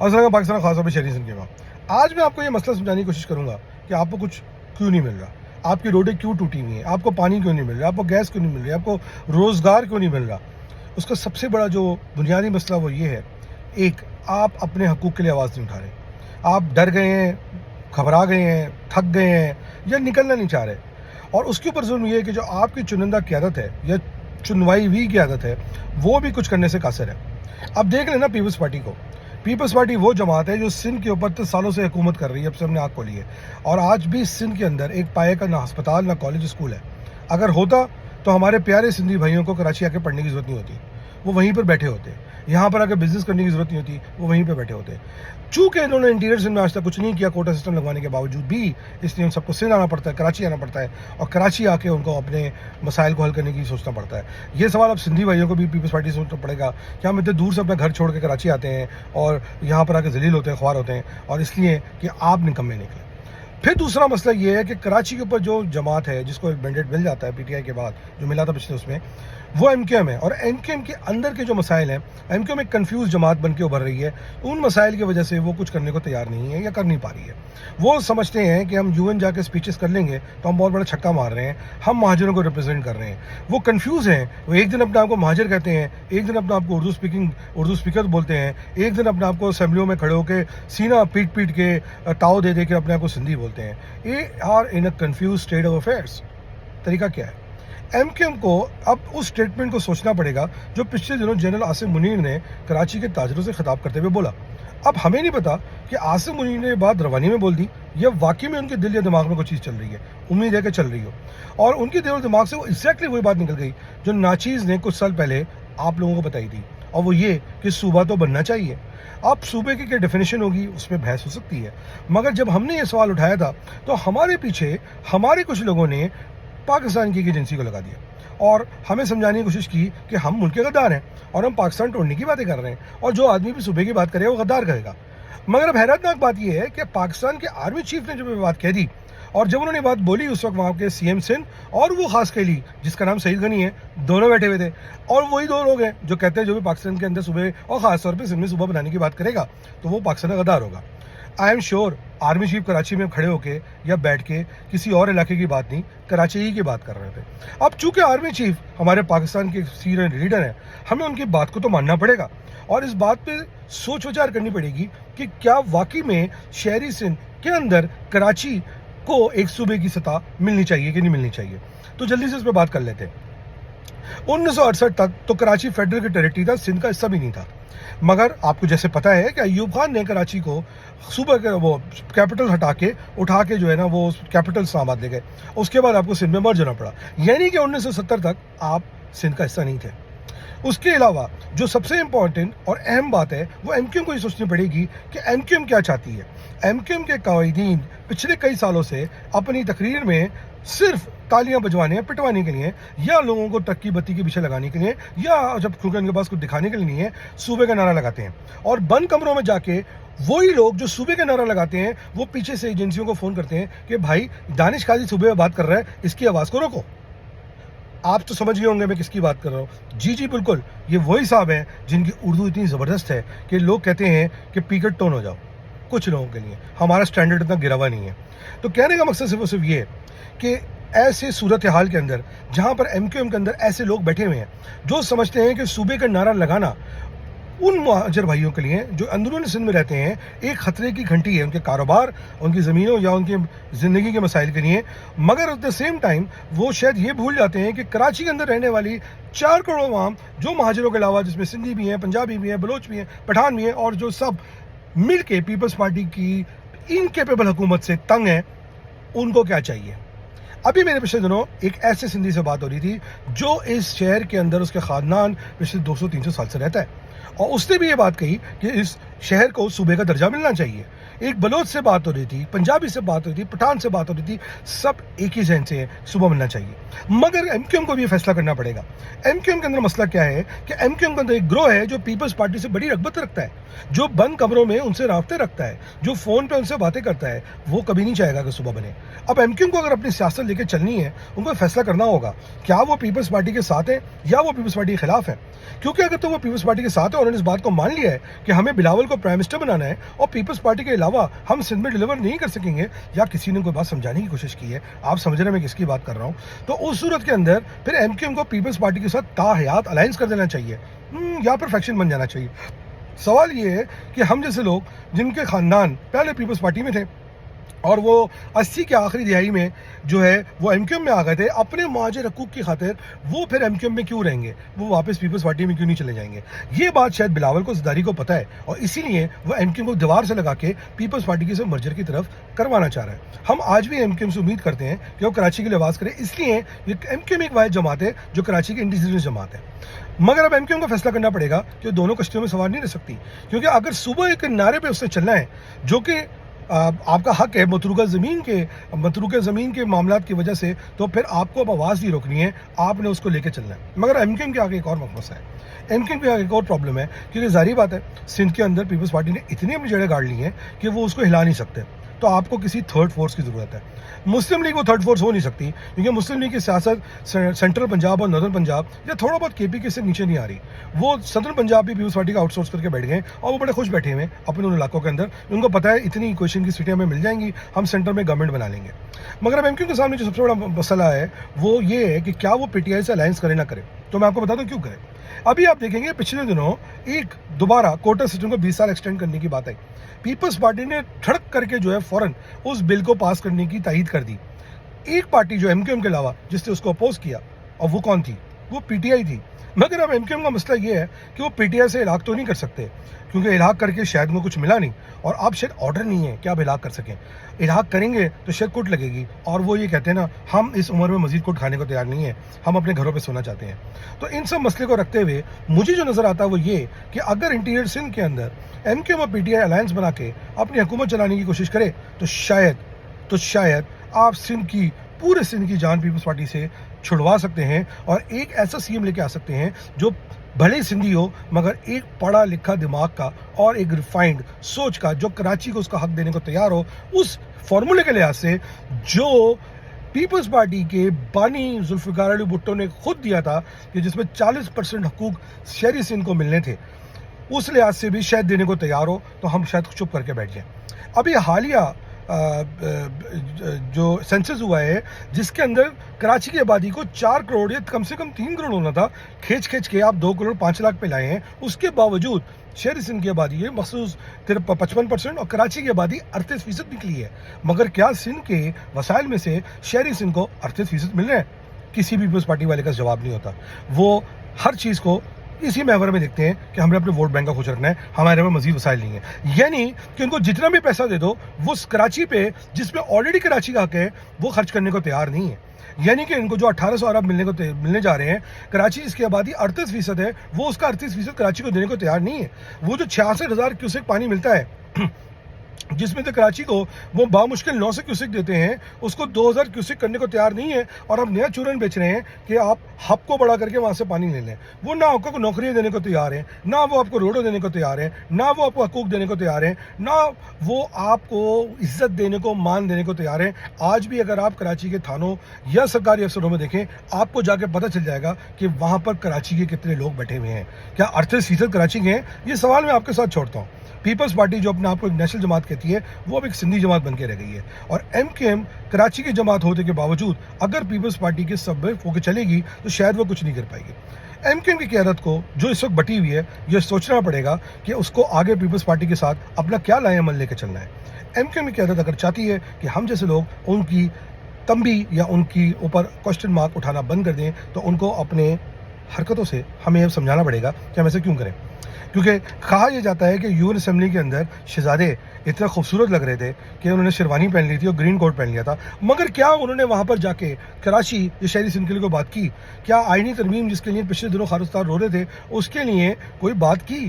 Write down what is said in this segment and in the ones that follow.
السلام پاکستان خاص طور پہ شہری سندھ کے وہاں آج میں آپ کو یہ مسئلہ سمجھانے کی کوشش کروں گا کہ آپ کو کچھ کیوں نہیں مل رہا, آپ کی روڈیں کیوں ٹوٹی ہوئی ہیں, آپ کو پانی کیوں نہیں مل رہا, آپ کو گیس کیوں نہیں مل رہی, آپ کو روزگار کیوں نہیں مل رہا. اس کا سب سے بڑا جو بنیادی مسئلہ وہ یہ ہے, ایک, آپ اپنے حقوق کے لیے آواز نہیں اٹھا رہے, آپ ڈر گئے ہیں, گھبرا گئے ہیں, تھک گئے ہیں یا نکلنا نہیں چاہ رہے. اور اس کے اوپر ظلم یہ ہے کہ جو آپ کی چنندہ قیادت ہے یا چنوائی ہوئی قیادت ہے وہ بھی کچھ کرنے سے قاصر ہے. اب دیکھ لینا پیپلز پارٹی کو. پیپلز پارٹی وہ جماعت ہے جو سندھ کے اوپر 30 سالوں سے حکومت کر رہی ہے, اب سے ہم نے آنکھ کھولی ہے, اور آج بھی سندھ کے اندر ایک پائے کا نہ ہسپتال نہ کالج اسکول ہے. اگر ہوتا تو ہمارے پیارے سندھی بھائیوں کو کراچی آ کے پڑھنے کی ضرورت نہیں ہوتی, وہ وہیں پر بیٹھے ہوتے. یہاں پر آ کے بزنس کرنے کی ضرورت نہیں ہوتی, وہ وہیں پہ بیٹھے ہوتے. چونکہ انہوں نے انٹیریئر سندھ میں آج تک کچھ نہیں کیا کوٹا سسٹم لگوانے کے باوجود بھی, اس لیے ان سب کو سندھ آنا پڑتا ہے, کراچی آنا پڑتا ہے, اور کراچی آ کے ان کو اپنے مسائل کو حل کرنے کی سوچنا پڑتا ہے. یہ سوال اب سندھی بھائیوں کو بھی پیپلز پارٹی سے سوچنا پڑے گا کہ ہم اتنے دور سے اپنا گھر چھوڑ کے کراچی آتے ہیں اور یہاں پر آ کے ذلیل ہوتے ہیں, خوار ہوتے ہیں, اور اس لیے کہ آپ نکمے نکلے. پھر دوسرا مسئلہ یہ ہے کہ کراچی کے اوپر جو جماعت ہے جس کو ایک مینڈیٹ مل جاتا ہے پی ٹی آئی کے بعد, جو ملا تھا پچھلے اس میں, وہ ایم کیو ایم ہے. اور ایم کیو ایم کے اندر کے جو مسائل ہیں, ایم کیو ایم ایک کنفیوز جماعت بن کے ابھر رہی ہے. ان مسائل کی وجہ سے وہ کچھ کرنے کو تیار نہیں ہے یا کر نہیں پا رہی ہے. وہ سمجھتے ہیں کہ ہم یو این جا کے اسپیچز کر لیں گے تو ہم بہت بڑا چھکا مار رہے ہیں, ہم مہاجروں کو ریپرزینٹ کر رہے ہیں. وہ کنفیوز ہیں, وہ ایک دن اپنے آپ کو مہاجر کہتے ہیں, ایک دن اپنے آپ کو اردو اسپیکر بولتے ہیں, ایک دن اپنے آپ کو اسمبلیوں میں کھڑے ہو کے سینہ پیٹ پیٹ کے تاؤ دے دے کے اپنے آپ کو سندھی بولتے ہیں. یہ are in a confuse state of affairs. طریقہ کیا ہے؟ ایم کیو ایم کو اب اس اسٹیٹمنٹ کو سوچنا پڑے گا جو پچھلے دنوں جنرل عاصم منیر نے کراچی کے تاجروں سے خطاب کرتے ہوئے بولا. اب ہمیں نہیں پتا کہ عاصم منیر نے یہ بات روانی میں بول دی یا واقعی میں ان کے دل یا دماغ میں کوئی چیز چل رہی ہے, امید ہے کہ چل رہی ہو, اور ان کے دل و دماغ سے وہ ایگزیکٹلی وہی بات نکل گئی جو ناچیز نے کچھ سال پہلے آپ لوگوں کو بتائی تھی, اور وہ یہ کہ صوبہ تو بننا چاہیے. اب صوبے کی کیا ڈیفینیشن ہوگی اس میں بحث ہو سکتی ہے, مگر جب ہم نے یہ سوال اٹھایا تھا تو ہمارے پیچھے ہمارے کچھ لوگوں نے پاکستان کی ایجنسی کو لگا دیا اور ہمیں سمجھانے کی کوشش کی کہ ہم ملک کے غدار ہیں اور ہم پاکستان توڑنے کی باتیں کر رہے ہیں, اور جو آدمی بھی صوبے کی بات کرے وہ غدار کہے گا. مگر اب حیرتناک بات یہ ہے کہ پاکستان کے آرمی چیف نے جب یہ بات کہہ دی, اور جب انہوں نے بات بولی اس وقت وہاں کے سی ایم سندھ اور وہ خاص کیلی جس کا نام سعید غنی ہے, دونوں بیٹھے ہوئے تھے, اور وہی دو لوگ ہیں جو کہتے ہیں جو بھی پاکستان کے اندر صوبے اور خاص طور پہ سندھ میں صوبہ بنانے کی بات کرے گا تو وہ پاکستان کا غدار ہوگا. I am sure army chief Karachi میں کھڑے ہو کے یا بیٹھ کے کسی اور علاقے کی بات نہیں, کراچی ہی کی بات کر رہے تھے. اب چونکہ آرمی چیف ہمارے پاکستان کے سینئر لیڈر ہیں, ہمیں ان کی بات کو تو ماننا پڑے گا, اور اس بات پہ سوچ وچار کرنی پڑے گی کہ کیا واقعی میں شہری سندھ کے اندر کراچی کو ایک صوبے کی سطح ملنی چاہیے کہ نہیں ملنی چاہیے. تو جلدی سے اس پہ بات کر لیتے ہیں. 1968 تک تو کراچی فیڈرل کی ٹیریٹری تھا, سندھ کا حصہ بھی نہیں تھا. مگر آپ کو جیسے پتا ہے کہ ایوب خان نے کراچی کو صوبہ کے وہ کیپٹل اٹھا کے جو ہے نا وہ کیپٹل اسلام آباد لے گئے. اس کے بعد آپ کو سندھ میں مرج ہونا پڑا, یعنی کہ 1970 تک آپ سندھ کا حصہ نہیں تھے. اس کے علاوہ جو سب سے امپورٹنٹ اور اہم بات ہے وہ ایم کیو ایم کو یہ سوچنی پڑے گی کہ ایم کیو ایم کیا چاہتی ہے. ایم کیو ایم کے قائدین پچھلے کئی سالوں سے اپنی تقریر میں صرف تالیاں بجوانے پٹوانے کے لیے, یا لوگوں کو ٹکی بتی کے پیچھے لگانے کے لیے, یا جب کیونکہ ان کے پاس کچھ دکھانے کے لیے نہیں ہے, صوبے کا نعرہ لگاتے ہیں. اور بند کمروں میں جا کے وہی لوگ جو صوبے کا نعرہ لگاتے ہیں وہ پیچھے سے ایجنسیوں کو فون کرتے ہیں کہ بھائی دانش قاضی صوبے میں بات کر رہا ہے, اس کی آواز کو روکو. آپ تو سمجھ گئے ہوں گے میں کس کی بات کر رہا ہوں. جی بالکل, یہ وہی صاحب ہیں جن کی اردو اتنی زبردست ہے کہ لوگ کہتے ہیں کہ پیکٹ ٹون ہو جاؤ. کچھ لوگوں کے لیے ہمارا سٹینڈرڈ اتنا گرا ہوا نہیں ہے. تو کہنے کا مقصد صرف یہ ہے کہ ایسے صورتحال کے اندر جہاں پر ایم کیو ایم کے اندر ایسے لوگ بیٹھے ہوئے ہیں جو سمجھتے ہیں کہ صوبے کا نعرہ لگانا ان مہاجر بھائیوں کے لیے جو اندرون سندھ میں رہتے ہیں ایک خطرے کی گھنٹی ہے, ان کے کاروبار, ان کی زمینوں یا ان کی زندگی کے مسائل کے لیے. مگر ایٹ دا سیم ٹائم وہ شاید یہ بھول جاتے ہیں کہ کراچی کے اندر رہنے والی 4 کروڑ عوام جو مہاجروں کے علاوہ جس میں سندھی بھی ہیں, پنجابی بھی ہیں, بلوچ بھی ہیں, پٹھان بھی ہیں, اور جو سب مل کے پیپلز پارٹی کی انکیپیبل حکومت سے تنگ ہیں, ان کو کیا چاہیے. ابھی میرے پچھلے دنوں ایک ایسے سندھی سے بات ہو رہی تھی جو اس شہر کے اندر اس کے خاندان پچھلے 200-300 سال سے رہتا ہے, اور اس نے بھی یہ بات کہی کہ اس شہر کو صوبے کا درجہ ملنا چاہیے. ایک بلوچ سے بات ہو رہی تھی, پنجابی سے بات ہو رہی تھی, پٹھان سے بات ہو رہی تھی, سب ایک ہی ذہن سے صبح ملنا چاہیے. مگر ایم کیو ایم کو بھی یہ فیصلہ کرنا پڑے گا. ایم کیو ایم کے اندر مسئلہ کیا ہے کہ ایم کیو ایم کے اندر ایک گروہ ہے جو پیپلز پارٹی سے بڑی رغبت رکھتا ہے, جو بند کمروں میں ان سے رابطے رکھتا ہے, جو فون پہ ان سے باتیں کرتا ہے, وہ کبھی نہیں چاہے گا کہ صبح بنے. اب ایم کیو ایم کو اگر اپنی سیاست لے کے چلنی ہے, ان کو فیصلہ کرنا ہوگا کیا وہ پیپلز پارٹی کے ساتھ ہیں یا وہ پیپلز پارٹی کے خلاف ہیں. کیونکہ اگر تو وہ پیپلز پارٹی کے ساتھ ہے اور انہوں نے اس بات کو مان لیا ہے کہ ہمیں بلاول کو پرائم منسٹر بنانا ہے اور پیپلز پارٹی کے علاوہ ہم سندھ میں ڈیلیور نہیں کر سکیں گے, یا کسی نے کوئی بات سمجھانے کی کوشش کی ہے, آپ سمجھ رہے ہیں میں کس کی بات کر رہا ہوں, تو اس صورت کے اندر پھر ایم کیو ایم کو پیپلز پارٹی کے ساتھ تاحیات الائنس کر دینا چاہیے یا پھر فیکشن بن جانا چاہیے. سوال یہ ہے کہ ہم جیسے لوگ جن کے خاندان پہلے پیپلز پارٹی میں تھے اور وہ 80 کے آخری دہائی میں جو ہے وہ ایم کیو ایم میں آ گئے تھے, اپنے معاشر حقوق کی خاطر وہ پھر ایم کیو ایم میں کیوں رہیں گے, وہ واپس پیپلز پارٹی میں کیوں نہیں چلے جائیں گے. یہ بات شاید بلاول کو زرداری کو پتہ ہے اور اسی لیے وہ ایم کیو ایم کو دیوار سے لگا کے پیپلز پارٹی کے سے مرجر کی طرف کروانا چاہ رہا ہے. ہم آج بھی ایم کیو ایم سے امید کرتے ہیں کہ وہ کراچی کے لیے آواز کرے, اس لیے ایم کیو ایم ایک واحد جماعت ہے جو کراچی کی انڈیجنس جماعت ہے. مگر اب ایم کیو ایم کو فیصلہ کرنا پڑے گا کہ دونوں کشتیوں میں سوار نہیں رہ سکتی, کیونکہ اگر صبح ایک نعرے پہ اس نے چلنا ہے جو کہ آپ کا حق ہے متروکہ زمین کے معاملات کی وجہ سے, تو پھر آپ کو اب آواز نہیں روکنی ہے, آپ نے اس کو لے کے چلنا ہے. مگر ایم کیو ایم کے آگے ایک اور مسئلہ ہے, ایم کیو ایم کے آگے ایک اور پرابلم ہے, کیونکہ ظاہری بات ہے سندھ کے اندر پیپلز پارٹی نے اتنی اپنی جڑیں گاڑ لی ہیں کہ وہ اس کو ہلا نہیں سکتے, تو آپ کو کسی تھرڈ فورس کی ضرورت ہے. مسلم لیگ وہ تھرڈ فورس ہو نہیں سکتی, کیونکہ مسلم لیگ کی سیاست سینٹرل پنجاب اور ناردرن پنجاب یا تھوڑا بہت کے پی کے سے نیچے نہیں آ رہی. وہ صدرن پنجاب بھی پیپلز پارٹی کا آؤٹ سورس کر کے بیٹھ گئے اور وہ بڑے خوش بیٹھے ہوئے اپنے ان علاقوں کے اندر. ان کو پتہ ہے اتنی کوشچن کی سیٹیں ہمیں مل جائیں گی, ہم سینٹر میں گورنمنٹ بنا لیں گے. مگر اب ایم کیو کے سامنے جو سب سے بڑا مسئلہ ہے وہ یہ ہے کہ کیا وہ پی ٹی آئی سے الائنس کرے نہ کرے. تو میں آپ کو بتا دوں کیوں کرے. ابھی آپ دیکھیں گے پچھلے دنوں ایک دوبارہ کوٹا سسٹم کو 20 سال ایکسٹینڈ کرنے کی بات آئی. پیپلز پارٹی نے ٹھڑک کر کے جو ہے فوراً اس بل کو پاس کرنے کی تائید کر دی. ایک پارٹی جو ایم کیو ایم کے علاوہ جس نے اس کو اپوز کیا, اور وہ کون تھی, وہ پی ٹی آئی تھی. مگر اب ایم کیو ایم کا مسئلہ یہ ہے کہ وہ پی ٹی آئی سے الحاق تو نہیں کر سکتے, کیونکہ الحاق کر کے شاید وہ کچھ ملا نہیں, اور اب شاید آرڈر نہیں ہے کہ آپ الحاق کر سکیں. الحاق کریں گے تو شاید کوٹ لگے گی, اور وہ یہ کہتے ہیں نا ہم اس عمر میں مزید کوٹ کھانے کو تیار نہیں ہیں, ہم اپنے گھروں پہ سونا چاہتے ہیں. تو ان سب مسئلے کو رکھتے ہوئے مجھے جو نظر آتا ہے وہ یہ کہ اگر انٹیریئر سندھ کے اندر ایم کیو ایم اور پی ٹی آئی الائنس بنا کے اپنی حکومت چلانے کی کوشش کرے تو شاید آپ پورے سندھ کی جان پیپلز پارٹی سے چھڑوا سکتے ہیں, اور ایک ایسا سی ایم لے کے آ سکتے ہیں جو بھلے سندھی ہو مگر ایک پڑھا لکھا دماغ کا اور ایک ریفائنڈ سوچ کا, جو کراچی کو اس کا حق دینے کو تیار ہو, اس فارمولے کے لحاظ سے جو پیپلز پارٹی کے بانی ذوالفقار علی بھٹو نے خود دیا تھا کہ جس میں 40% حقوق شہری سندھ کو ملنے تھے, اس لحاظ سے بھی شاید دینے کو تیار ہو, تو ہم شاید چپ کر کے بیٹھ جائیں. ابھی حالیہ جو سینسس ہوا ہے جس کے اندر کراچی کی آبادی کو 4 کروڑ یا کم سے کم 3 کروڑ ہونا تھا, کھینچ کے آپ 2 کروڑ 5 لاکھ پہ لائے ہیں. اس کے باوجود شہری سندھ کی آبادی ہے مخصوص 55% اور کراچی کی آبادی 38% نکلی ہے. مگر کیا سندھ کے وسائل میں سے شہری سندھ کو 38% مل رہے ہیں؟ کسی بھی پیپلز پارٹی والے کا جواب نہیں ہوتا. وہ ہر چیز کو اسی محور میں دیکھتے ہیں کہ ہم نے اپنے ووٹ بینک کا خوش رکھنا ہے, ہمارے پاس مزید وسائل نہیں ہے. یعنی کہ ان کو جتنا بھی پیسہ دے دو وہ کراچی پہ, جس پہ آلریڈی کراچی کا حق ہے, وہ خرچ کرنے کو تیار نہیں ہے. یعنی کہ ان کو جو 1800 ارب ملنے جا رہے ہیں, کراچی جس کی آبادی 38% ہے, وہ اس کا 38% کراچی کو دینے کو تیار نہیں ہے. وہ جو 66,000 کیوسک پانی ملتا ہے جس میں تو کراچی کو وہ بامشکل 900 کیوسک دیتے ہیں, اس کو 2000 کیوسک کرنے کو تیار نہیں ہے, اور اب نیا چورن بیچ رہے ہیں کہ آپ ہب کو بڑا کر کے وہاں سے پانی لے لیں. وہ نہ آپ کو نوکریاں دینے کو تیار ہیں, نہ وہ آپ کو روڈوں دینے کو تیار ہیں, نہ وہ آپ کو حقوق دینے کو تیار ہیں, نہ وہ آپ کو عزت دینے کو, مان دینے کو تیار ہیں. آج بھی اگر آپ کراچی کے تھانوں یا سرکاری افسروں میں دیکھیں, آپ کو جا کے پتہ چل جائے گا کہ وہاں پر کراچی کے کتنے لوگ بیٹھے ہوئے ہیں. کیا 38% کراچی کے ہیں؟ یہ سوال میں آپ کے ساتھ چھوڑتا ہوں. پیپلز پارٹی جو اپنے آپ کو ایک نیشنل جماعت کہتی ہے, وہ اب ایک سندھی جماعت بن کے رہ گئی ہے. اور ایم کیو ایم کراچی کی جماعت ہونے کے باوجود اگر پیپلز پارٹی کے سب ہو کے چلے گی تو شاید وہ کچھ نہیں کر پائے گی. ایم کیو ایم کی قیادت کو جو اس وقت بٹی ہوئی ہے, یہ سوچنا پڑے گا کہ اس کو آگے پیپلز پارٹی کے ساتھ اپنا کیا لائے عمل لے کے چلنا ہے. ایم کیو ایم کی قیادت اگر چاہتی ہے کہ ہم جیسے لوگ ان کی تنبیہ یا ان کی اوپر کوشچن مارک اٹھانا بند کر دیں, تو ان کو اپنے حرکتوں سے ہمیں یہ سمجھانا پڑے گا کہ ہم ایسے کیوں کریں. کیونکہ کہا یہ جاتا ہے کہ یون اسمبلی کے اندر شہزادے اتنا خوبصورت لگ رہے تھے کہ انہوں نے شیروانی پہن لی تھی اور گرین کوٹ پہن لیا تھا, مگر کیا انہوں نے وہاں پر جا کے کراچی یہ شہری سندھ کے لیے کوئی بات کی؟ کیا آئینی ترمیم جس کے لیے پچھلے دنوں خالص رو رہے تھے اس کے لیے کوئی بات کی؟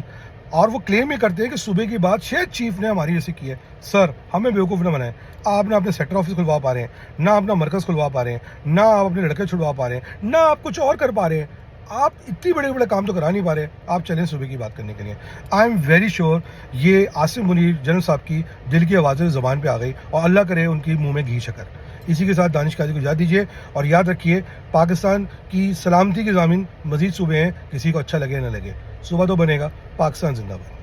اور وہ کلیم یہ کرتے ہیں کہ صوبے کی بات شاید چیف نے ہماری وجہ سے کی ہے. سر ہمیں بیوقوف نہ بنائیں. آپ نہ اپنے سیکٹر آفس کھلوا پا رہے ہیں, نہ اپنا مرکز کھلوا پا رہے ہیں, نہ آپ اپنے لڑکے چھڑوا پا رہے ہیں, نہ آپ کچھ اور کر پا رہے ہیں. آپ اتنی بڑے بڑے کام تو کرا نہیں پا رہے, آپ چلیں صوبے کی بات کرنے کے لیے. آئی ایم ویری شیور یہ عاصم منیر جنرل صاحب کی دل کی آوازیں زبان پہ آ گئی, اور اللہ کرے ان کی منہ میں گھی شکر. اسی کے ساتھ دانش قاضی کو اجازت دیجیے, اور یاد رکھیے پاکستان کی سلامتی کے ضامن مزید صوبے ہیں, کسی کو اچھا لگے نہ لگے, صوبہ تو بنے گا. پاکستان زندہ باد.